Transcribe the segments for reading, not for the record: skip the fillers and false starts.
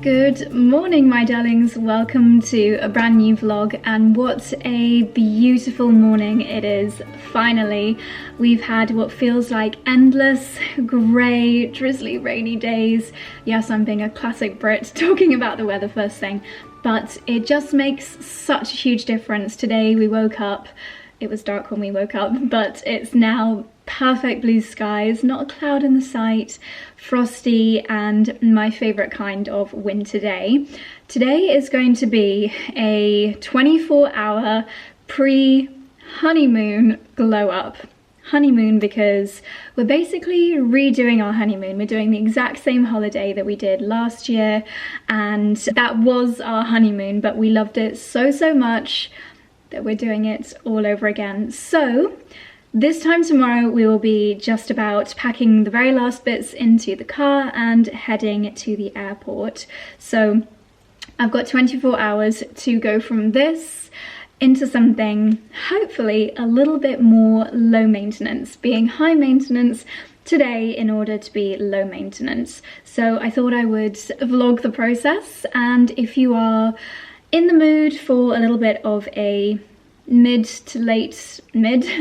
Good morning, my darlings. Welcome to a brand new vlog, and what a beautiful morning it is. Finally, we've had what feels like endless grey, drizzly, rainy days. Yes, I'm being a classic Brit talking about the weather first thing, but it just makes such a huge difference. Today we woke up, it was dark when we woke up, but it's now perfect blue skies, not a cloud in the sight, frosty, and my favourite kind of winter day. Today is going to be a 24-hour pre-honeymoon glow up. Honeymoon because we're basically redoing our honeymoon. We're doing the exact same holiday that we did last year, and that was our honeymoon, but we loved it so much that we're doing it all over again. So this time tomorrow we will be just about packing the very last bits into the car and heading to the airport. So I've got 24 hours to go from this into something hopefully a little bit more low maintenance, being high maintenance today in order to be low maintenance. So I thought I would vlog the process, and if you are in the mood for a little bit of a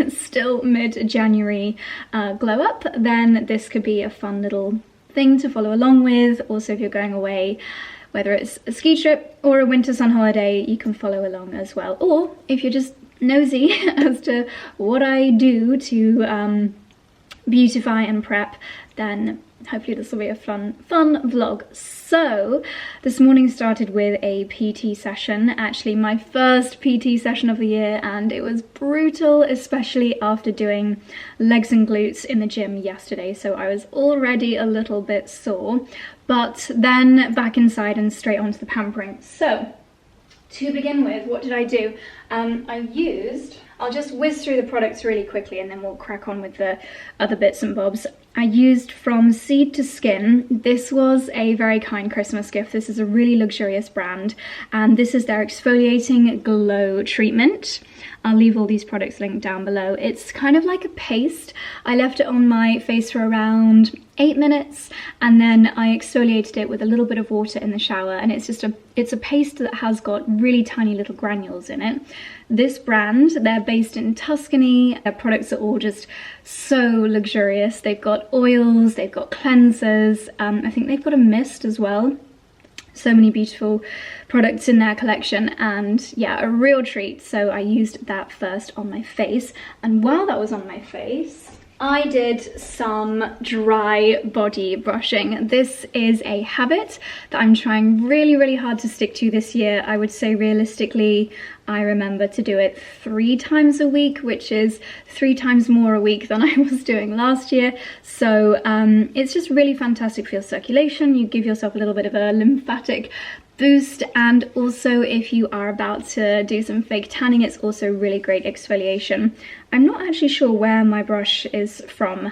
still mid-January glow up, then this could be a fun little thing to follow along with. Also, if you're going away, whether it's a ski trip or a winter sun holiday, you can follow along as well. Or if you're just nosy as to what I do to beautify and prep, then hopefully this will be a fun vlog. So this morning started with a PT session, actually my first PT session of the year, and it was brutal, especially after doing legs and glutes in the gym yesterday. So I was already a little bit sore, but then back inside and straight onto the pampering. So to begin with, what did I do? I'll just whiz through the products really quickly and then we'll crack on with the other bits and bobs. I used From Seed to Skin. This was a very kind Christmas gift. This is a really luxurious brand, and this is their exfoliating glow treatment. I'll leave all these products linked down below. It's kind of like a paste. I left it on my face for around 8 minutes, and then I exfoliated it with a little bit of water in the shower, and it's a paste that has got really tiny little granules in it. This brand, they're based in Tuscany. Their products are all just so luxurious. They've got oils, they've got cleansers, I think they've got a mist as well. So many beautiful products in their collection, and yeah, a real treat. So I used that first on my face, and while that was on my face, I did some dry body brushing. This is a habit that I'm trying really hard to stick to this year. I would say realistically, I remember to do it 3 times a week, which is 3 times more a week than I was doing last year. So it's just really fantastic for your circulation. You give yourself a little bit of a lymphatic boost, and also if you are about to do some fake tanning, it's also really great exfoliation. I'm not actually sure where my brush is from,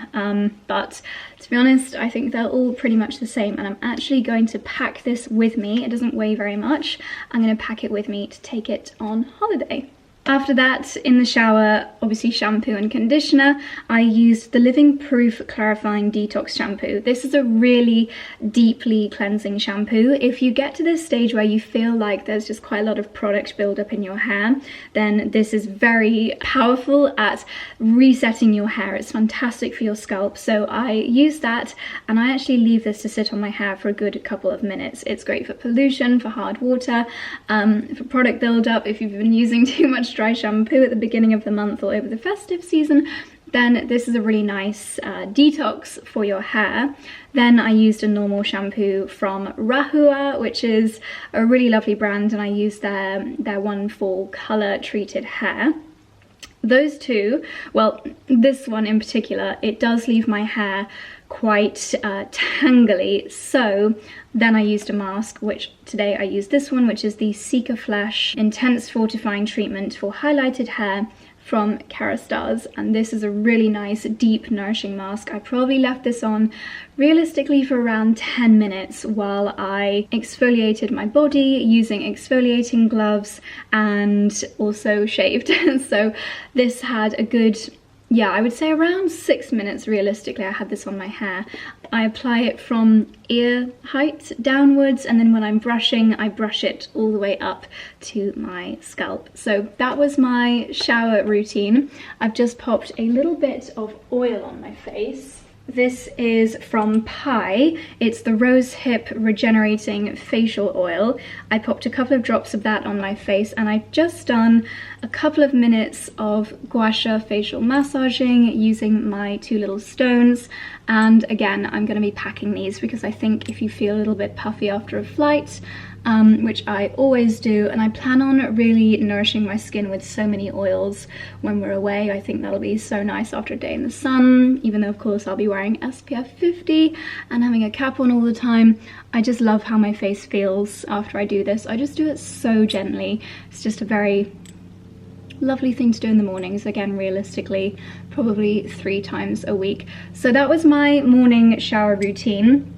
but to be honest, I think they're all pretty much the same, and I'm actually going to pack this with me. It doesn't weigh very much. I'm going to pack it with me to take it on holiday. After that, in the shower, obviously shampoo and conditioner, I used the Living Proof Clarifying Detox Shampoo. This is a really deeply cleansing shampoo. If you get to this stage where you feel like there's just quite a lot of product buildup in your hair, then this is very powerful at resetting your hair. It's fantastic for your scalp. So I use that, and I actually leave this to sit on my hair for a good couple of minutes. It's great for pollution, for hard water, for product buildup. If you've been using too much dry shampoo at the beginning of the month or over the festive season, then this is a really nice detox for your hair. Then I used a normal shampoo from 𝑭𝒊𝒏𝒅, which is a really lovely brand, and I used their one for colour treated hair. Those two, well, this one in particular, it does leave my hair quite tangly, so then I used a mask, which today I used this one, which is the 𝑐𝒂 Intense Fortifying Treatment for Highlighted Hair from Kérastase, and this is a really nice deep nourishing mask. I probably left this on realistically for around 10 minutes while I exfoliated my body using exfoliating gloves and also shaved. So this had a good yeah, I would say around 6 minutes realistically. I had this on my hair. I apply it from ear height downwards, and then when I'm brushing, I brush it all the way up to my scalp. So that was my shower routine. I've just popped a little bit of oil on my face. This is from 𝑭𝒑. It's the Rose Hip Regenerating Facial Oil. I popped a couple of drops of that on my face, and I've just done a couple of minutes of gua sha facial massaging using my 2 little stones. And again, I'm going to be packing these because I think if you feel a little bit puffy after a flight, which I always do, and I plan on really nourishing my skin with so many oils when we're away. I think that'll be so nice after a day in the sun, even though of course I'll be wearing SPF 50 and having a cap on all the time. I just love how my face feels after I do this. I just do it so gently. It's just a very lovely thing to do in the mornings. Again, realistically, probably 3 times a week. So that was my morning shower routine.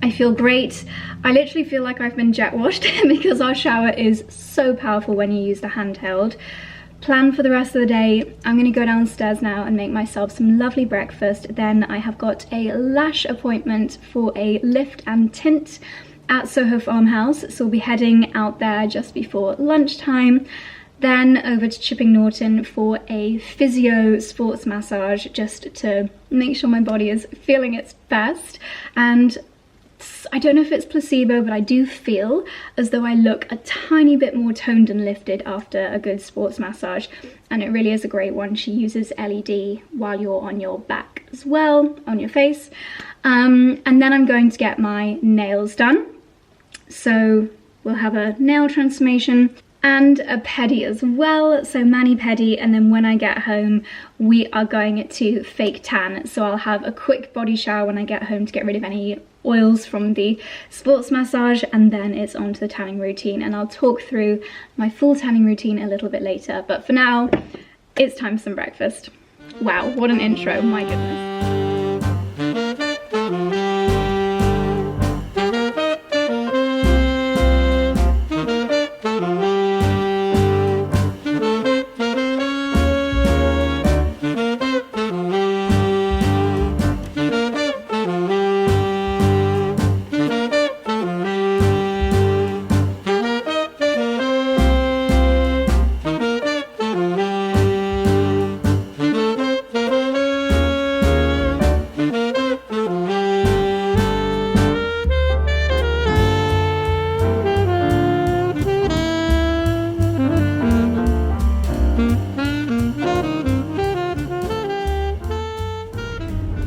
I feel great. I literally feel like I've been jet washed because our shower is so powerful when you use the handheld. Plan for the rest of the day. I'm going to go downstairs now and make myself some lovely breakfast. Then I have got a lash appointment for a lift and tint at Soho Farmhouse. So we'll be heading out there just before lunchtime. Then over to Chipping Norton for a physio sports massage just to make sure my body is feeling its best. And I don't know if it's placebo, but I do feel as though I look a tiny bit more toned and lifted after a good sports massage, and it really is a great one. She uses LED while you're on your back as well, on your face. And then I'm going to get my nails done. So we'll have a nail transformation and a pedi as well, so mani-pedi, and then when I get home we are going to fake tan. So I'll have a quick body shower when I get home to get rid of any oils from the sports massage, and then it's on to the tanning routine, and I'll talk through my full tanning routine a little bit later. But for now, it's time for some breakfast. Wow, what an intro, my goodness.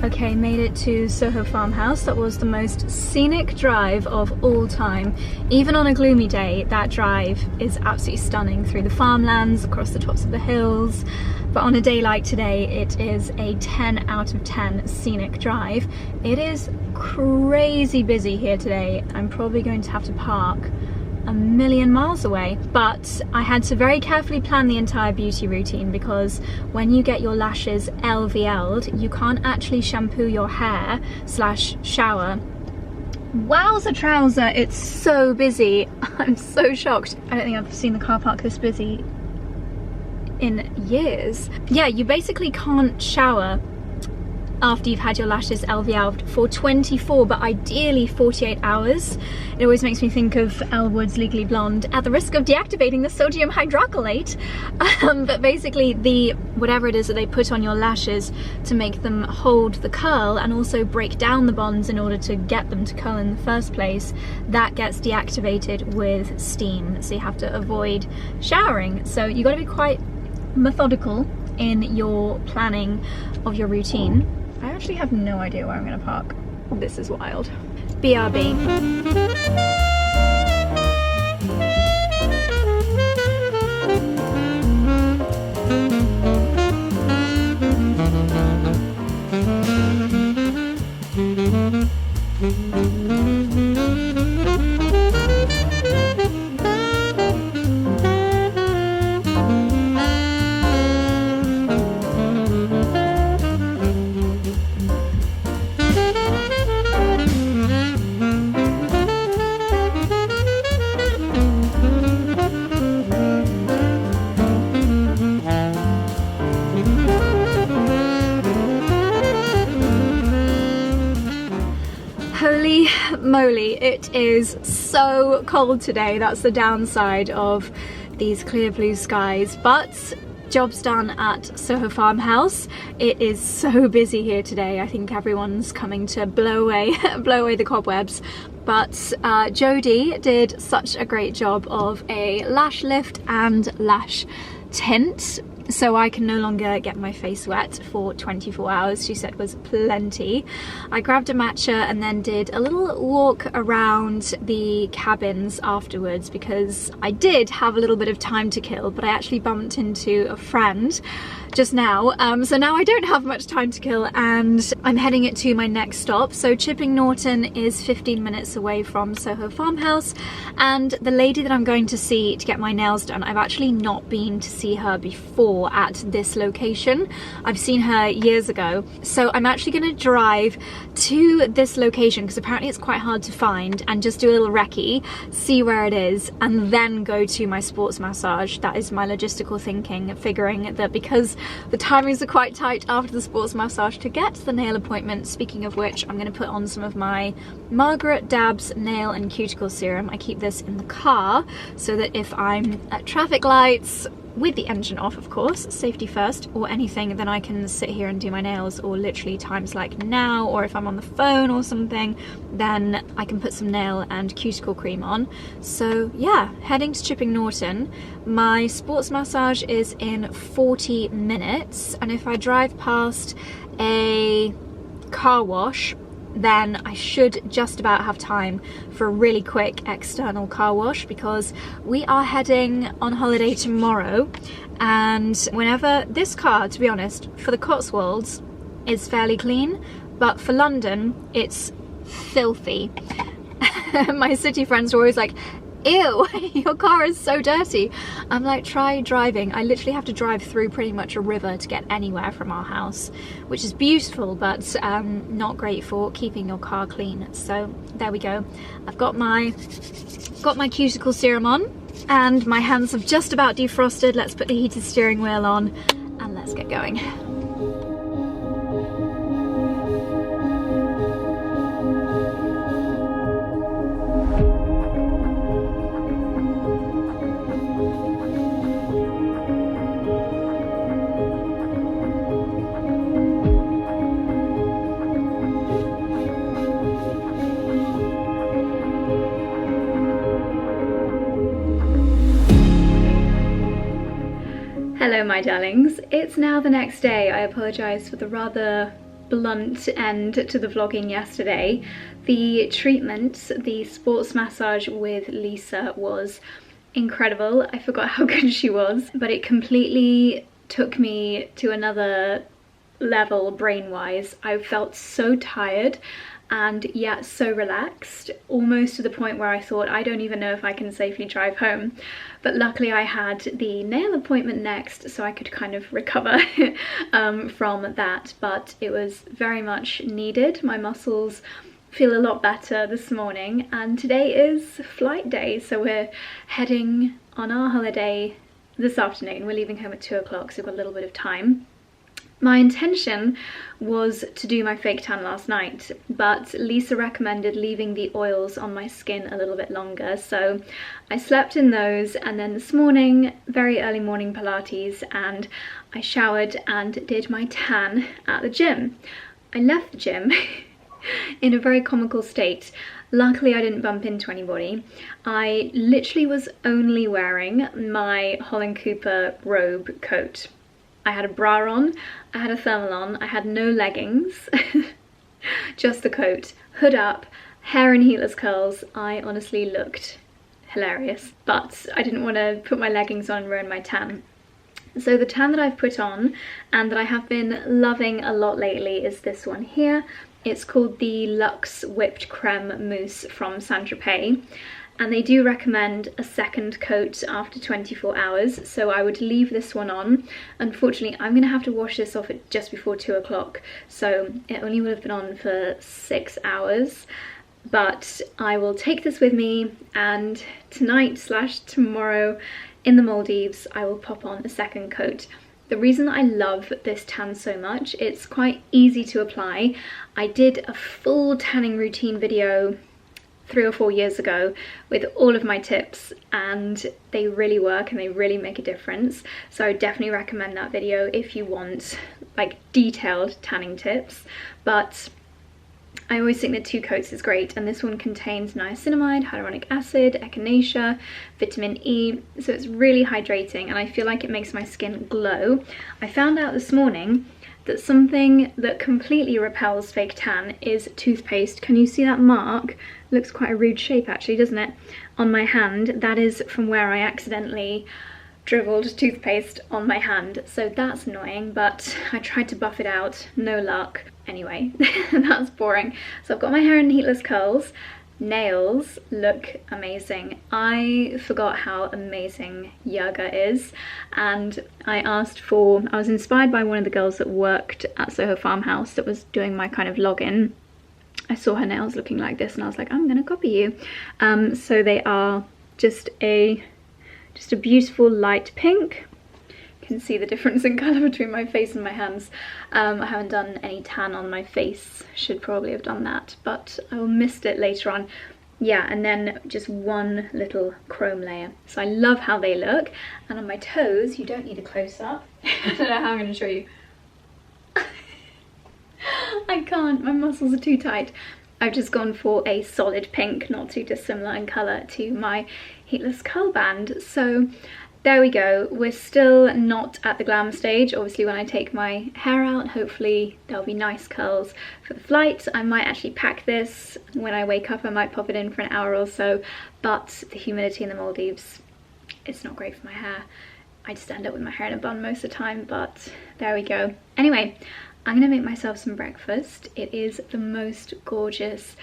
Okay, made it to Soho Farmhouse. That was the most scenic drive of all time. Even on a gloomy day, that drive is absolutely stunning through the farmlands, across the tops of the hills. But on a day like today, it is a 10 out of 10 scenic drive. It is crazy busy here today. I'm probably going to have to park a million miles away, but I had to very carefully plan the entire beauty routine because when you get your lashes LVL'd, you can't actually shampoo your hair / shower. Wowza trouser, it's so busy. I'm so shocked. I don't think I've seen the car park this busy in years. Yeah, you basically can't shower after you've had your lashes LVL'd for 24, but ideally 48 hours. It always makes me think of Elle Woods' Legally Blonde, at the risk of deactivating the sodium hydrocolate. But basically the whatever it is that they put on your lashes to make them hold the curl and also break down the bonds in order to get them to curl in the first place, that gets deactivated with steam. So you have to avoid showering. So you got to be quite methodical in your planning of your routine. I actually have no idea where I'm going to park. This is wild. BRB. Holy moly, it is so cold today. That's the downside of these clear blue skies, but job's done at Soho Farmhouse. It is so busy here today. I think everyone's coming to blow away the cobwebs. But Jodie did such a great job of a lash lift and lash tint, so I can no longer get my face wet for 24 hours. She said was plenty. I grabbed a matcha and then did a little walk around the cabins afterwards because I did have a little bit of time to kill, but I actually bumped into a friend just now. So now I don't have much time to kill and I'm heading it to my next stop. So Chipping Norton is 15 minutes away from Soho Farmhouse, and the lady that I'm going to see to get my nails done, I've actually not been to see her before at this location. I've seen her years ago. So I'm actually going to drive to this location because apparently it's quite hard to find, and just do a little recce, see where it is, and then go to my sports massage. That is my logistical thinking, figuring that because the timings are quite tight after the sports massage to get the nail appointment. Speaking of which, I'm going to put on some of my Margaret Dabbs nail and cuticle serum. I keep this in the car so that if I'm at traffic lights, with the engine off of course, safety first, or anything, then I can sit here and do my nails, or literally times like now, or if I'm on the phone or something, then I can put some nail and cuticle cream on. So yeah, heading to Chipping Norton. My sports massage is in 40 minutes, and if I drive past a car wash, then I should just about have time for a really quick external car wash, because we are heading on holiday tomorrow, and whenever this car, to be honest, for the Cotswolds is fairly clean, but for London it's filthy. My city friends are always like, ew, your car is so dirty. I'm like, try driving. I literally have to drive through pretty much a river to get anywhere from our house, which is beautiful, but not great for keeping your car clean. So there we go. I've got my cuticle serum on, and my hands have just about defrosted. Let's put the heated steering wheel on and let's get going. Hello my darlings, it's now the next day. I apologise for the rather blunt end to the vlogging yesterday. The treatment, the sports massage with Lisa, was incredible. I forgot how good she was, but it completely took me to another level brain-wise. I felt so tired and yet so relaxed, almost to the point where I thought, I don't even know if I can safely drive home. But luckily I had the nail appointment next, so I could kind of recover from that, but it was very much needed. My muscles feel a lot better this morning, and today is flight day, so we're heading on our holiday this afternoon. We're leaving home at 2 o'clock, so we've got a little bit of time. My intention was to do my fake tan last night, but Lisa recommended leaving the oils on my skin a little bit longer, so I slept in those, and then this morning, very early morning Pilates, and I showered and did my tan at the gym. I left the gym in a very comical state. Luckily I didn't bump into anybody. I literally was only wearing my Holland Cooper robe coat. I had a bra on, I had a thermal on, I had no leggings, just the coat, hood up, hair in heatless curls. I honestly looked hilarious, but I didn't want to put my leggings on and ruin my tan. So the tan that I've put on and that I have been loving a lot lately is this one here. It's called the Luxe Whipped Creme Mousse from Saint-Tropez. And they do recommend a second coat after 24 hours, so I would leave this one on. Unfortunately, I'm going to have to wash this off at just before 2 o'clock, so it only would have been on for 6 hours. But I will take this with me, and tonight / tomorrow in the Maldives, I will pop on a second coat. The reason that I love this tan so much, it's quite easy to apply. I did a full tanning routine video 3 or 4 years ago with all of my tips, and they really work and they really make a difference. So I would definitely recommend that video if you want like detailed tanning tips. But I always think that 2 coats is great, and this one contains niacinamide, hyaluronic acid, echinacea, vitamin E, so it's really hydrating and I feel like it makes my skin glow. I found out this morning that something that completely repels fake tan is toothpaste. Can you see that mark? Looks quite a rude shape actually, doesn't it? On my hand. That is from where I accidentally dribbled toothpaste on my hand, so that's annoying, but I tried to buff it out, no luck. Anyway, that's boring. So I've got my hair in heatless curls. Nails look amazing. I forgot how amazing 𝑭𝒂𝒕 is, and I was inspired by one of the girls that worked at Soho Farmhouse that was doing my kind of login. I saw her nails looking like this and I was like, I'm gonna copy you. So they are just a beautiful light pink. You can see the difference in colour between my face and my hands. I haven't done any tan on my face, should probably have done that, but I will mist it later on. Yeah, and then just one little chrome layer. So I love how they look. And on my toes, you don't need a close-up. I don't know how I'm going to show you. I can't, my muscles are too tight. I've just gone for a solid pink, not too dissimilar in colour to my heatless curl band. So there we go. We're still not at the glam stage. Obviously when I take my hair out, hopefully there'll be nice curls for the flight. I might actually pack this. When I wake up I might pop it in for an hour or so, but the humidity in the Maldives, it's not great for my hair. I just end up with my hair in a bun most of the time, but there we go. Anyway, I'm gonna make myself some breakfast. It is the most gorgeous,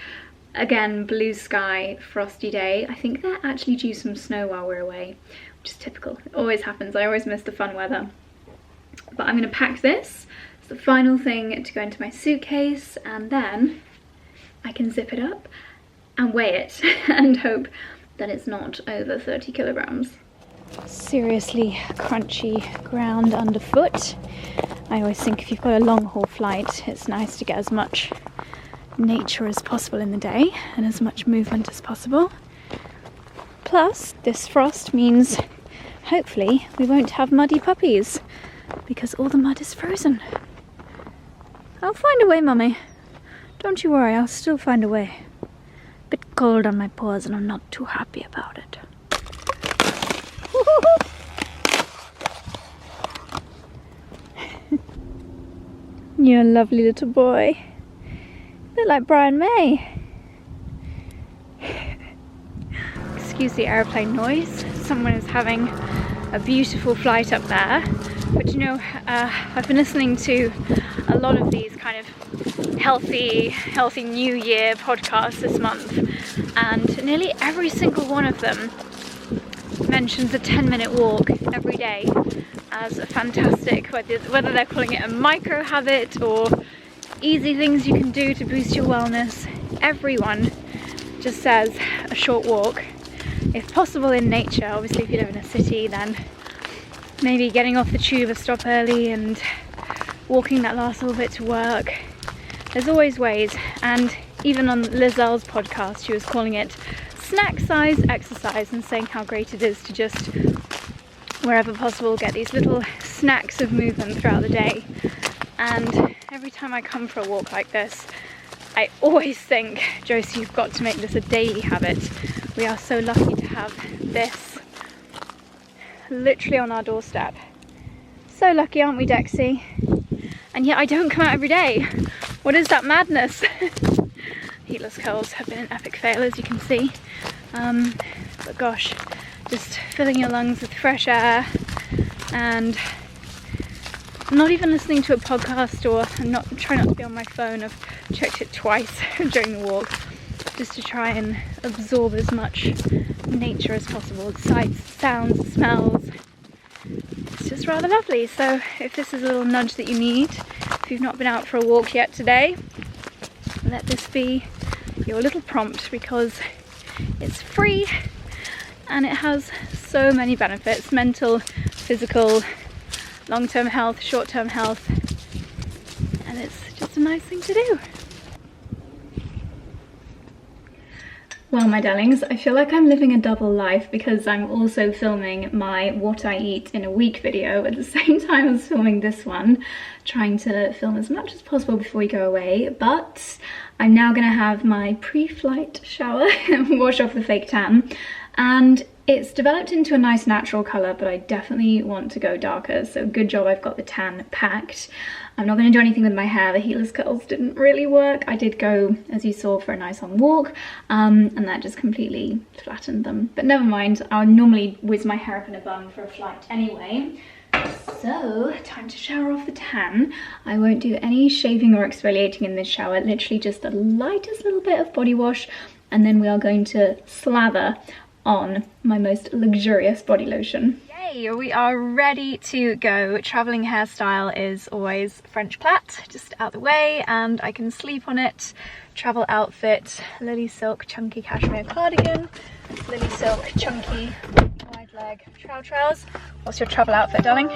again, blue sky, frosty day. I think they're actually due some snow while we're away, which is typical. It always happens. I always miss the fun weather. But I'm gonna pack this. It's the final thing to go into my suitcase, and then I can zip it up and weigh it and hope that it's not over 30 kilograms. Seriously crunchy ground underfoot. I always think if you've got a long haul flight, it's nice to get as much nature as possible in the day and as much movement as possible. Plus, this frost means hopefully we won't have muddy puppies because all the mud is frozen. I'll find a way, Mummy. Don't you worry, I'll still find a way. Bit cold on my paws and I'm not too happy about it. You're a lovely little boy. A bit like Brian May. Excuse the airplane noise. Someone is having a beautiful flight up there. But you know, I've been listening to a lot of these kind of healthy New Year podcasts this month, and nearly every single one of them mentions a 10-minute walk every day as a fantastic, whether they're calling it a micro habit or easy things you can do to boost your wellness. Everyone just says a short walk, if possible in nature. Obviously if you live in a city, then maybe getting off the tube a stop early and walking that last little bit to work. There's always ways, and even on Lizelle's podcast she was calling it snack size exercise and saying how great it is to just, wherever possible, get these little snacks of movement throughout the day. And every time I come for a walk like this, I always think, Josie, you've got to make this a daily habit. We are so lucky to have this literally on our doorstep. So lucky, aren't we, Dexy? And yet I don't come out every day. What is that madness? Heatless curls have been an epic fail, as you can see. But gosh, just filling your lungs with fresh air and not even listening to a podcast, or try not to be on my phone. I've checked it twice during the walk just to try and absorb as much nature as possible. Sights, sounds, smells. It's just rather lovely. So if this is a little nudge that you need, if you've not been out for a walk yet today, let this be your little prompt, because it's free and it has so many benefits, mental, physical, long-term health, short-term health, and it's just a nice thing to do. Well, my darlings, I feel like I'm living a double life because I'm also filming my what I eat in a week video at the same time as filming this one, trying to film as much as possible before we go away. But I'm now gonna have my pre-flight shower and wash off the fake tan, and it's developed into a nice natural colour, but I definitely want to go darker, so good job I've got the tan packed. I'm not going to do anything with my hair. The heatless curls didn't really work. I did go, as you saw, for a nice long walk, and that just completely flattened them. But never mind, I'll normally whiz my hair up in a bun for a flight anyway. So, time to shower off the tan. I won't do any shaving or exfoliating in this shower, literally just the lightest little bit of body wash, and then we are going to slather on my most luxurious body lotion. Yay, we are ready to go. Traveling hairstyle is always French plait, just out the way, and I can sleep on it. Travel outfit, Lily Silk chunky cashmere cardigan, Lily Silk chunky wide leg trousers. What's your travel outfit, darling?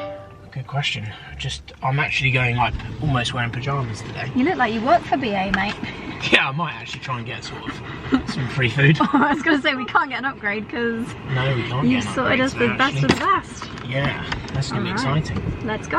Good question. I'm actually going like almost wearing pyjamas today. You look like you work for BA, mate. Yeah, I might actually try and get sort of some free food. Oh, I was going to say we can't get an upgrade because no, we can't. You've sorted us the best of the best. Yeah, that's going to be exciting. Let's go.